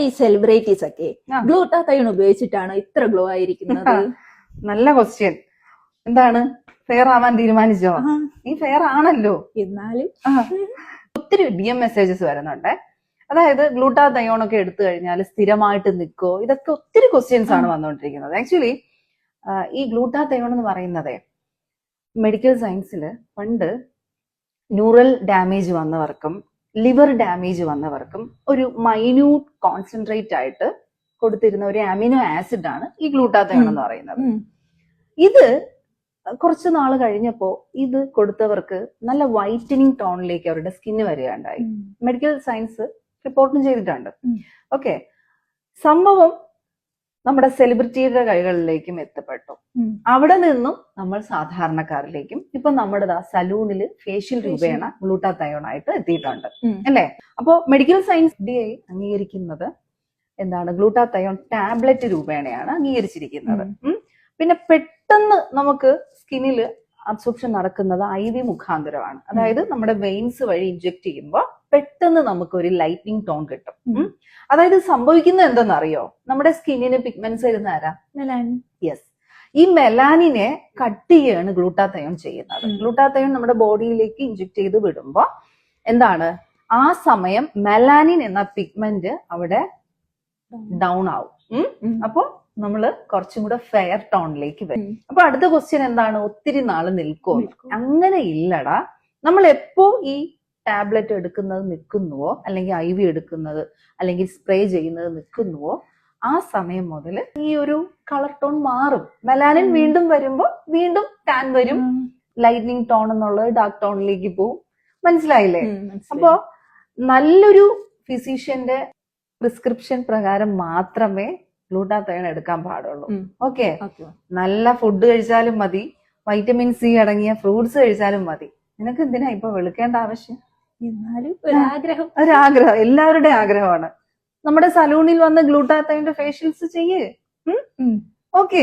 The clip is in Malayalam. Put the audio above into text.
ഈ സെലിബ്രിറ്റീസ് ഒക്കെ ഗ്ലൂട്ടാത്തയോൺ ഉപയോഗിച്ചിട്ടാണോ ഇത്ര ഗ്ലോ ആയിരിക്കുന്നത്? നല്ല ക്വസ്റ്റ്യൻ. എന്താണ്, ഫെയർ ആവാൻ തീരുമാനിച്ചോ? നീ ഫെയർ ആണല്ലോ. എന്നാലും ഒത്തിരി DM മെസ്സേജസ് വരുന്നുണ്ട്. അതായത് ഗ്ലൂട്ടാത്തയോൺ ഒക്കെ എടുത്തു കഴിഞ്ഞാൽ സ്ഥിരമായിട്ട് നിൽക്കോ, ഇതൊക്കെ ഒത്തിരി ക്വസ്റ്റ്യൻസ് ആണ് വന്നുകൊണ്ടിരിക്കുന്നത്. ആക്ച്വലി ഈ ഗ്ലൂട്ടാത്തയോൺ എന്ന് പറയുന്നത് മെഡിക്കൽ സയൻസിൽ പണ്ട് ന്യൂറൽ ഡാമേജ് വന്നവർക്കും ലിവർ ഡാമേജ് വന്നവർക്കും ഒരു മൈന്യൂട്ട് കോൺസെൻട്രേറ്റ് ആയിട്ട് കൊടുത്തിരുന്ന ഒരു അമിനോ ആസിഡ് ആണ് ഈ ഗ്ലൂട്ടാത്തയോൺ എന്ന് പറയുന്നത്. ഇത് കുറച്ച് നാൾ കഴിഞ്ഞപ്പോ ഇത് കൊടുത്തവർക്ക് നല്ല വൈറ്റനിങ് ടോണിലേക്ക് അവരുടെ സ്കിന്ന് വരികയുണ്ടായി. മെഡിക്കൽ സയൻസ് റിപ്പോർട്ടും ചെയ്തിട്ടുണ്ട്. ഓക്കെ, സംഭവം നമ്മുടെ സെലിബ്രിറ്റിയുടെ കൈകളിലേക്കും എത്തപ്പെട്ടു. അവിടെ നിന്നും നമ്മൾ സാധാരണക്കാരിലേക്കും ഇപ്പൊ നമ്മുടെ സലൂണില് ഫേഷ്യൽ രൂപേണ ഗ്ലൂട്ടാത്തയോൺ ആയിട്ട് എത്തിയിട്ടുണ്ട് അല്ലെ. അപ്പോ മെഡിക്കൽ സയൻസ് FDA അംഗീകരിക്കുന്നത് എന്താണ്, ഗ്ലൂട്ടാത്തയോൺ ടാബ്ലറ്റ് രൂപേണയാണ് അംഗീകരിച്ചിരിക്കുന്നത്. പിന്നെ പെട്ടെന്ന് നമുക്ക് സ്കിന്നില് അബ്സോർപ്ഷൻ നടക്കുന്നത് IV മുഖാന്തരമാണ്. അതായത് നമ്മുടെ വെയിൻസ് വഴി ഇൻജെക്ട് ചെയ്യുമ്പോൾ പെട്ടെന്ന് നമുക്ക് ഒരു ലൈറ്റിനിങ് ടോൺ കിട്ടും. അതായത് സംഭവിക്കുന്നത് എന്തെന്നറിയോ, നമ്മുടെ സ്കിന്നിന് പിഗ്മെന്റ്സ് വരുന്ന ആരാ? മെലാനിൻ. യെസ്, ഈ മെലാനിനെ കട്ട് ചെയ്യാണ് ഗ്ലൂട്ടാത്തയോൺ ചെയ്യുന്നത്. ഗ്ലൂട്ടാത്തയോൺ നമ്മുടെ ബോഡിയിലേക്ക് ഇൻജെക്ട് ചെയ്ത് വിടുമ്പോ എന്താണ്, ആ സമയം മെലാനിൻ എന്ന പിഗ്മെന്റ് അവിടെ ഡൗൺ ആവും. അപ്പൊ നമ്മള് കുറച്ചും കൂടെ ഫെയർ ടോണിലേക്ക് വരും. അപ്പൊ അടുത്ത ക്വസ്റ്റ്യൻ എന്താണ്, ഒത്തിരി നാള് നിൽക്കുമോ? അങ്ങനെ ഇല്ലടാ. നമ്മൾ എപ്പോ ഈ ടാബ്ലറ്റ് എടുക്കുന്നത് നിൽക്കുന്നുവോ, അല്ലെങ്കിൽ IV എടുക്കുന്നത് അല്ലെങ്കിൽ സ്പ്രേ ചെയ്യുന്നത് നിൽക്കുന്നുവോ, ആ സമയം മുതൽ ഈ ഒരു കളർ ടോൺ മാറും. മെലാനിൻ വീണ്ടും വരുമ്പോ വീണ്ടും ടാൻ വരും, ലൈറ്റ്നിങ് ടോൺ എന്നുള്ളത് ഡാർക്ക് ടോണിലേക്ക് പോവും. മനസ്സിലായില്ലേ? അപ്പോ നല്ലൊരു ഫിസിഷ്യന്റെ പ്രിസ്ക്രിപ്ഷൻ പ്രകാരം മാത്രമേ ഗ്ലൂട്ടാത്തയോൺ എടുക്കാൻ പാടുള്ളൂ. ഓക്കെ, നല്ല ഫുഡ് കഴിച്ചാലും മതി, വൈറ്റമിൻ C അടങ്ങിയ ഫ്രൂട്ട്സ് കഴിച്ചാലും മതി. നിനക്ക് എന്തിനാ ഇപ്പൊ വെളുക്കേണ്ട ആവശ്യം? എന്നാലും ഒരാഗ്രഹം എല്ലാവരുടെയും ആഗ്രഹമാണ്. നമ്മുടെ സലൂണിൽ വന്ന് ഗ്ലൂട്ടാത്തയോന്റെ ഫേഷ്യൽസ് ചെയ്യേ. ഓക്കെ.